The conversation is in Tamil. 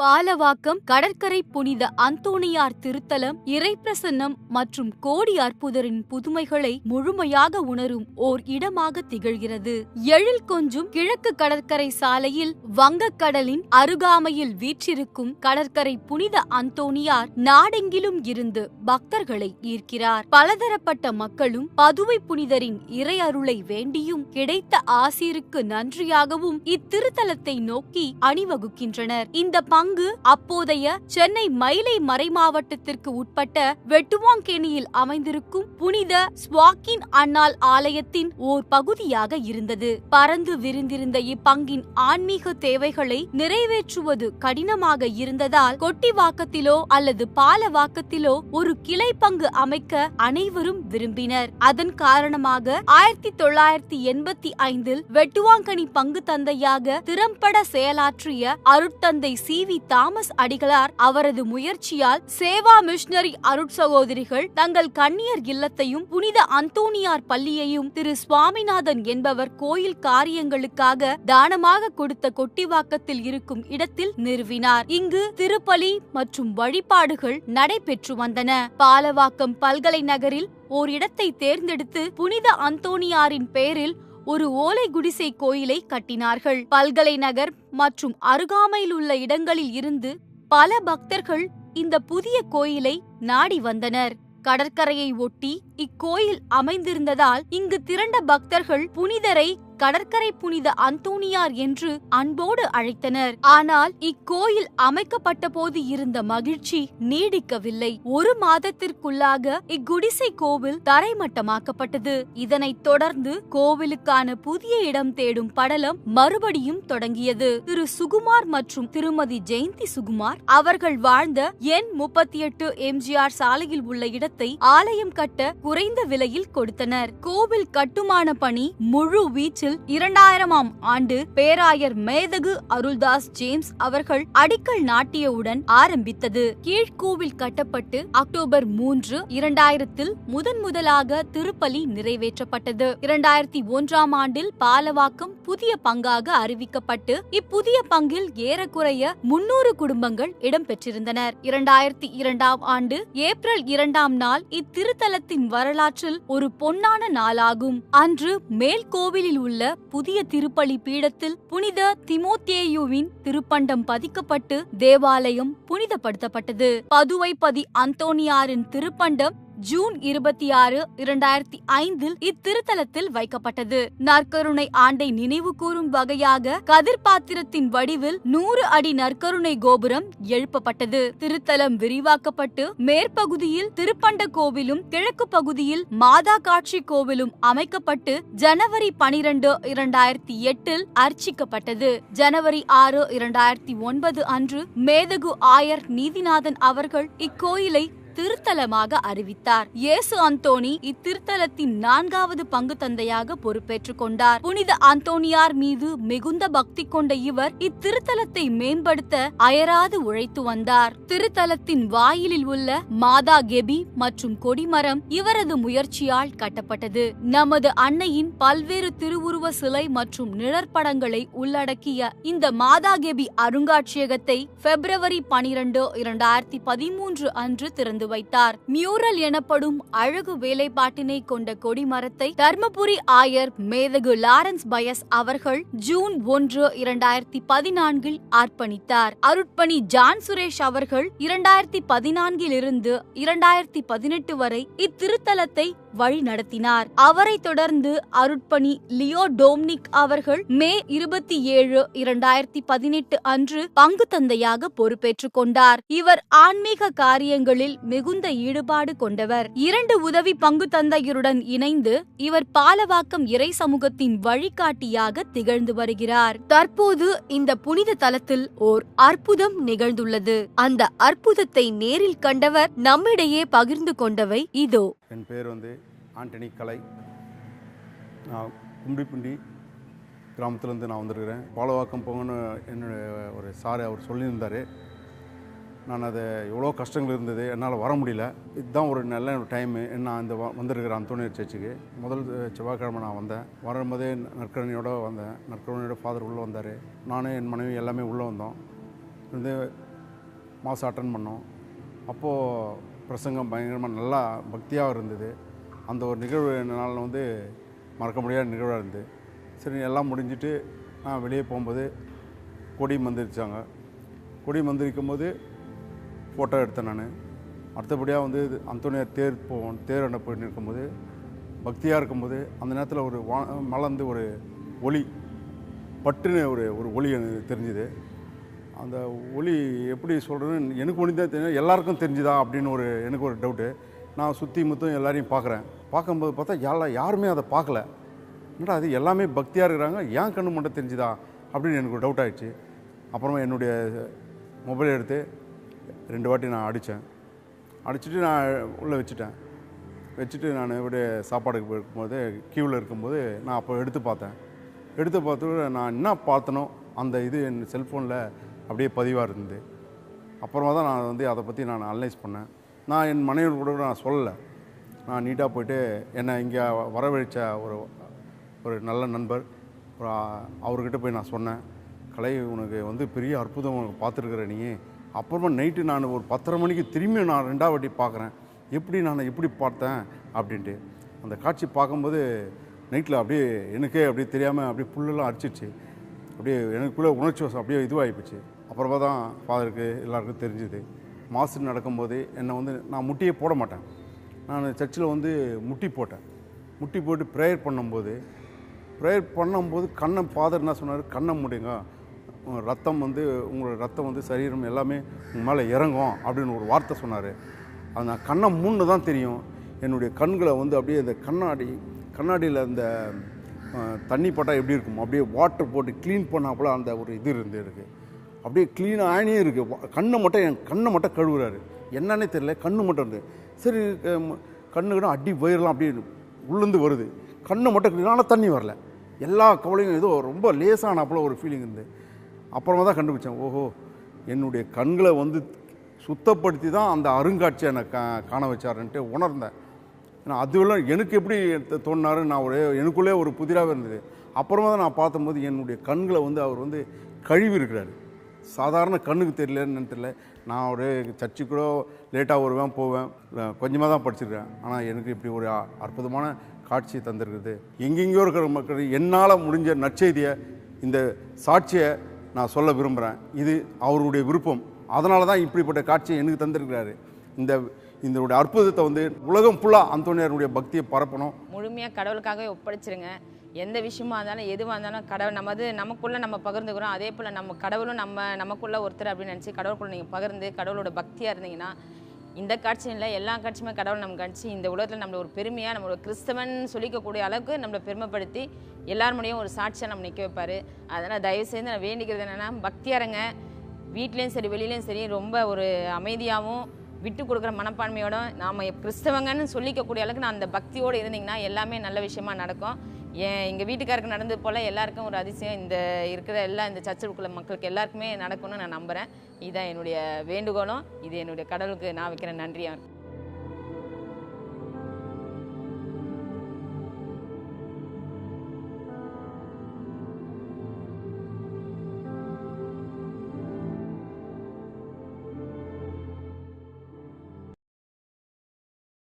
பாலவாக்கம் கடற்கரை புனித அந்தோணியார் திருத்தலம் இறைப்பிரசன்னம் மற்றும் கோடி அற்புதரின் புதுமைகளை முழுமையாக உணரும் ஓர் இடமாக திகழ்கிறது. எழில் கொஞ்சும் கிழக்கு கடற்கரை சாலையில் வங்கக்கடலின் அருகாமையில் வீற்றிருக்கும் கடற்கரை புனித அந்தோணியார் நாடெங்கிலும் இருந்து பக்தர்களை ஈர்க்கிறார். பலதரப்பட்ட மக்களும் பதுவை புனிதரின் இறை அருளை வேண்டியும் கிடைத்த ஆசீருக்கு நன்றியாகவும் இத்திருத்தலத்தை நோக்கி அணிவகுக்கின்றனர். இந்த பங்கு அப்போதைய சென்னை மயிலை மறைமாவட்டத்திற்கு உட்பட்ட வெட்டுவாங்கேணியில் அமைந்திருக்கும் புனித ஸ்வாக்கின் அன்னாள் ஆலயத்தின் ஓர் பகுதியாக இருந்தது. பறந்து விரிந்திருந்த இப்பங்கின் ஆன்மீக தேவைகளை நிறைவேற்றுவது கடினமாக இருந்ததால் கொட்டிவாக்கத்திலோ அல்லது பாலவாக்கத்திலோ ஒரு கிளை பங்கு அமைக்க அனைவரும் விரும்பினர். அதன் காரணமாக 1985 வெட்டுவாங்கனி பங்கு தந்தையாக திறம்பட செயலாற்றிய அருட்தந்தை சி.வி. தாமஸ் அடிகளார் அவரது முயற்சியால் சேவா மிஷனரி அருட்சகோதரிகள் தங்கள் கன்னியர் இல்லத்தையும் புனித அந்தோணியார் பள்ளியையும் திரு சுவாமிநாதன் என்பவர் கோயில் காரியங்களுக்காக தானமாக கொடுத்த கொட்டிவாக்கத்தில் இருக்கும் இடத்தில் நிறுவினார். இங்கு திருப்பலி மற்றும் வழிபாடுகள் நடைபெற்று வந்தன. பாலவாக்கம் பல்கலை நகரில் ஓர் இடத்தை தேர்ந்தெடுத்து புனித அந்தோணியாரின் பெயரில் ஒரு ஓலை குடிசை கோயிலை கட்டினார்கள். பல்கலை நகர் மற்றும் அருகாமையில் உள்ள இடங்களில் இருந்து பல பக்தர்கள் இந்த புதிய கோயிலை நாடி வந்தனர். கடற்கரையை ஒட்டி இக்கோயில் அமைந்திருந்ததால் இங்கு திரண்ட பக்தர்கள் புனிதரை கடற்கரை புனித அந்தோணியார் என்று அன்போடு அழைத்தனர். ஆனால் இக்கோயில் அமைக்கப்பட்ட போது இருந்த மகிழ்ச்சி நீடிக்கவில்லை. ஒரு மாதத்திற்குள்ளாக இக்குடிசை கோவில் தரைமட்டமாக்கப்பட்டது. இதனைத் தொடர்ந்து கோவிலுக்கான புதிய இடம் தேடும் படலம் மறுபடியும் தொடங்கியது. திரு சுகுமார் மற்றும் திருமதி ஜெயந்தி சுகுமார் அவர்கள் வாழ்ந்த எண் 38 எம்ஜிஆர் சாலையில் உள்ள இடத்தை ஆலயம் கட்ட குறைந்த விலையில் கொடுத்தனர். கோவில் கட்டுமான பணி முழு வீச்சில் 2000ஆம் ஆண்டு பேராயர் மேதகு அருள்தாஸ் ஜேம்ஸ் அவர்கள் அடிக்கல் நாட்டியவுடன் ஆரம்பித்தது. கீழ்கோவில் கட்டப்பட்டு அக்டோபர் 3, 2000 முதலாக திருப்பலி நிறைவேற்றப்பட்டது. 2001ஆம் ஆண்டில் பாலவாக்கம் புதிய பங்காக அறிவிக்கப்பட்டு இப்புதிய பங்கில் ஏறக்குறைய 300 குடும்பங்கள் இடம்பெற்றிருந்தனர். 2002ஆம் ஆண்டு ஏப்ரல் 2ஆம் நாள் இத்திருத்தலத்தின் வரலாற்றில் ஒரு பொன்னான நாளாகும். அன்று மேல் கோவிலில் உள்ள புதிய திருப்பலி பீடத்தில் புனித திமோத்தேயுவின் திருப்பண்டம் பதிக்கப்பட்டு தேவாலயம் புனிதப்படுத்தப்பட்டது. பதுவைப்பதி அந்தோணியாரின் திருப்பண்டம் ஜூன் 26, 2005 இத்திருத்தலத்தில் வைக்கப்பட்டது. நற்கருணை ஆண்டை நினைவு கூறும் வகையாக கதிர்பாத்திரத்தின் வடிவில் 100 அடி நற்கருணை கோபுரம் எழுப்பப்பட்டது. திருத்தலம் விரிவாக்கப்பட்டு மேற்பகுதியில் திருப்பண்ட கோவிலும் கிழக்கு பகுதியில் மாதா காட்சி கோவிலும் அமைக்கப்பட்டு ஜனவரி 12, 2008 அர்ச்சிக்கப்பட்டது. ஜனவரி 6, 2009 அன்று மேதகு ஆயர் நீதிநாதன் அவர்கள் இக்கோயிலை திருத்தலமாக அறிவித்தார். இயேசு அந்தோணி இத்திருத்தலத்தின் 4வது பங்கு தந்தையாக பொறுப்பேற்றுக் கொண்டார். புனித அந்தோணியார் மீது மிகுந்த பக்தி கொண்ட இவர் இத்திருத்தலத்தை மேம்படுத்த அயராது உழைத்து வந்தார். திருத்தலத்தின் வாயிலில் உள்ள மாதா கெபி மற்றும் கொடிமரம் இவரது முயற்சியால் கட்டப்பட்டது. நமது அன்னையின் பல்வேறு திருவுருவ சிலை மற்றும் நிழற்படங்களை உள்ளடக்கிய இந்த மாதா கெபி அருங்காட்சியகத்தை பிப்ரவரி 12, 2013 அன்று திறந்து வைத்தார். மியூரல் எனப்படும் அழகு வேலைப்பாட்டினை கொண்ட கொடிமரத்தை தர்மபுரி ஆயர் மேதகு லாரன்ஸ் பயஸ் அவர்கள் ஜூன் 1, 2014 அர்ப்பணித்தார். அருட்பணி ஜான் சுரேஷ் அவர்கள் 2014 இருந்து 2018 வரை இத்திருத்தலத்தை வழி நடத்தினார். அவரை தொடர்ந்து அருட்பணி லியோ டோம்னிக் அவர்கள் மே 27, 2018 அன்று பங்கு தந்தையாக பொறுப்பேற்றுக் கொண்டார். இவர் ஆன்மீக காரியங்களில் மிகுந்த ஈடுபாடு கொண்டவர். 2 உதவி பங்கு தந்தையருடன் இணைந்து இவர் பாலவாக்கம் இறை சமூகத்தின் வழிகாட்டியாக திகழ்ந்து வருகிறார். தற்போது இந்த புனித தலத்தில் ஓர் அற்புதம் நிகழ்ந்துள்ளது. அந்த அற்புதத்தை நேரில் கண்டவர் நம்மிடையே பகிர்ந்து கொண்டவை இதோ. என் பேர் ஆண்டனி கலை. நான் கும்பிடிப்புண்டி கிராமத்துலேருந்து நான் வந்திருக்கிறேன். பாலவாக்கம் போகணும்னு என்னுடைய ஒரு சார் அவர் சொல்லியிருந்தார். நான் அதை எவ்வளோ கஷ்டங்கள் இருந்தது, என்னால் வர முடியல. இதுதான் ஒரு நல்ல டைமு. நான் இந்த வந்திருக்கிறேன் அந்தோனியார் சர்ச்சுக்கு. முதல் செவ்வாய்க்கிழமை நான் வந்தேன். வரும்போதே நற்கரணியோடு வந்தேன். நற்கரணியோட ஃபாதர் உள்ளே வந்தார். நானும் என் மனைவி எல்லாமே உள்ளே வந்தோம். வந்து மாதம் அட்டன் பண்ணோம். அப்போது பிரசங்கம் பயங்கரமாக நல்லா பக்தியாக இருந்தது. அந்த ஒரு நிகழ்வு என்னால் வந்து மறக்க முடியாத நிகழ்வாக இருந்தது. சரி, எல்லாம் முடிஞ்சிட்டு நான் வெளியே போகும்போது கொடி மந்திரிச்சாங்க. கொடி மந்திரிக்கும் போது ஃபோட்டோ எடுத்தேன் நான். அடுத்தபடியாக வந்து அந்தோனியார் தேர் அண்ண போயிட்டு இருக்கும்போது பக்தியாக இருக்கும்போது அந்த நேரத்தில் ஒரு மலர்ந்து ஒரு ஒளி பட்டுன்னு ஒரு ஒளி எனக்கு தெரிஞ்சுது. அந்த ஒளி எப்படி சொல்கிறதுன்னு எனக்கு ஒன்று தான் தெரியும், எல்லாருக்கும் தெரிஞ்சுதா அப்படின்னு எனக்கு ஒரு டவுட்டு. நான் சுற்றி முற்றும் எல்லாரையும் பார்க்குறேன். பார்க்கும்போது பார்த்தா யாருமே அதை பார்க்கல. என்னடா அது எல்லாமே பக்தியாக இருக்கிறாங்க, ஏன் கண்ணு மட்டும் தெரிஞ்சுதா அப்படின்னு எனக்கு ஒரு டவுட் ஆகிடுச்சு. அப்புறமா என்னுடைய மொபைல் எடுத்து 2 வாட்டி நான் அடிச்சுட்டு நான் உள்ளே வச்சுட்டு நான் இப்படியே சாப்பாடுக்கு இருக்கும்போது க்யூவில் இருக்கும்போது நான் அப்போ எடுத்து பார்த்து நான் என்ன பார்த்தனோ அந்த இது என் செல்ஃபோனில் அப்படியே பதிவாக இருந்தது. அப்புறமா தான் நான் வந்து அதை பற்றி நான் அனலைஸ் பண்ணேன். நான் என் மனைவி கூட நான் சொல்லலை. நான் நீட்டாக போய்ட்டு என்னை இங்கே வரவழைச்ச ஒரு நல்ல நண்பர் அவர்கிட்ட போய் நான் சொன்னேன், கலை உனக்கு வந்து பெரிய அற்புதம் உனக்கு பார்த்துருக்குற நீ. அப்புறமா நைட்டு நான் ஒரு 10:30 மணிக்கு திரும்பி நான் 2ஆவது வாட்டி பார்க்குறேன், நான் எப்படி பார்த்தேன் அப்படின்ட்டு. அந்த காட்சி பார்க்கும்போது நைட்டில் அப்படியே எனக்கே அப்படியே தெரியாமல் அப்படியே புல்லெல்லாம் அடிச்சிடுச்சு. அப்படியே எனக்குள்ளே உணர்ச்சி வசம் அப்படியே இதுவாகிப்போச்சு. அப்புறமா தான் ஃபாதருக்கு எல்லாருக்கும் தெரிஞ்சுது. மாசு நடக்கும்போது என்னை வந்து நான் முட்டியே போட மாட்டேன். நான் சர்ச்சில் வந்து முட்டி போட்டு ப்ரேயர் பண்ணும்போது ஃபாதர் என்ன சொன்னார், கண்ணை மூடுங்க, ரத்தம் வந்து உங்களோட ரத்தம் வந்து சரீரம் எல்லாமே உங்கள் மேலே இறங்கும் அப்படின்னு ஒரு வார்த்தை சொன்னார். அது நான் கண்ணை மூணு தான் தெரியும். என்னுடைய கண்களை வந்து அப்படியே இந்த கண்ணாடியில் அந்த தண்ணி பட்டா எப்படி இருக்கும் அப்படியே வாட்டர் போட்டு க்ளீன் பண்ணால் போல் அந்த ஒரு இது இருந்து இருக்குது. அப்படியே க்ளீனாக ஆணியே இருக்குது. என் கண்ணை மட்டும் கழுவுறாரு. என்னன்னே தெரியல, கண்ணு மட்டும் இருந்து. சரி, கண்ணுக்கிட்ட அடி வயிறலாம் அப்படியே உள்ளேருந்து வருது. கண்ணை மட்டும் க்ளீனான தண்ணி வரல. எல்லா கவலையும் ஏதோ ரொம்ப லேசான போல் ஒரு ஃபீலிங் இருந்து. அப்புறமா தான் கண்டுபிடிச்சேன், ஓஹோ என்னுடைய கண்களை வந்து சுத்தப்படுத்தி தான் அந்த அருங்காட்சியை எனக்கு காண வச்சாருன்ட்டு உணர்ந்தேன். ஏன்னா அதுவெல்லாம் எனக்கு எப்படி தோணினாரு, எனக்குள்ளே ஒரு புதிராக இருந்தது. அப்புறமா தான் நான் பார்த்தபோது என்னுடைய கண்களை வந்து அவர் வந்து கழுவி இருக்கிறாரு. சாதாரண கண்ணுக்கு தெரியலன்னு தெரியல. நான் ஒரு சர்ச்சுக்கு கூட லேட்டாக வருவேன் போவேன், கொஞ்சமாக தான் படிச்சிருக்கேன். ஆனால் எனக்கு இப்படி ஒரு அற்புதமான காட்சி தந்திருக்குது. எங்கெங்கேயோ இருக்கிற மக்கள் என்னால் முடிஞ்ச நற்செய்தியை, இந்த சாட்சியை நான் சொல்ல விரும்புகிறேன். இது அவருடைய விருப்பம். அதனால தான் இப்படிப்பட்ட காட்சியை எனக்கு தந்திருக்கிறாரு. இதனுடைய அற்புதத்தை வந்து உலகம் ஃபுல்லாக அந்தோனியாருடைய பக்தியை பரப்பணும். முழுமையாக கடவுளுக்காகவே ஒப்படைச்சிருங்க. எந்த விஷயமா இருந்தாலும் எதுவாக இருந்தாலும் கடவுள் நமக்குள்ளே நம்ம பகிர்ந்துக்கிறோம். அதே போல் நம்ம கடவுளும் நமக்குள்ளே ஒருத்தர் அப்படின்னு நினச்சி கடவுளுக்குள்ளே நீங்கள் பகிர்ந்து கடவுளோட பக்தியாக இருந்தீங்கன்னா இந்த காட்சியும் இல்லை, எல்லா காட்சியுமே கடவுள் நமக்கு காட்சி இந்த உலகத்தில் நம்மளை ஒரு பெருமையாக நம்மளோட கிறிஸ்தவன் சொல்லிக்கக்கூடிய அளவுக்கு நம்மளை பெருமைப்படுத்தி எல்லார் முடியும் ஒரு சாட்சியாக நம்ம நிற்க வைப்பார். அதனால் தயவுசெய்து நான் வேண்டிக்கிறது என்னென்னா, பக்தியாக இருங்க. வீட்லேயும் சரி வெளியிலையும் சரி ரொம்ப ஒரு அமைதியாகவும் விட்டு கொடுக்குற மனப்பான்மையோட நாம் கிறிஸ்தவங்கன்னு சொல்லிக்கக்கூடிய அளவுக்கு நான் அந்த பக்தியோடு இருந்தீங்கன்னா எல்லாமே நல்ல விஷயமா நடக்கும். எங்கள் வீட்டுக்காருக்கு நடந்தது போல் எல்லாருக்கும் ஒரு அதிசயம் இந்த சர்ச்சுக்குள்ள மக்களுக்கு எல்லாருக்குமே நடக்கும்னு நான் நம்புகிறேன். இதுதான் என்னுடைய வேண்டுகோளும், இது என்னுடைய கடவுளுக்கு நான் வைக்கிற நன்றியாக.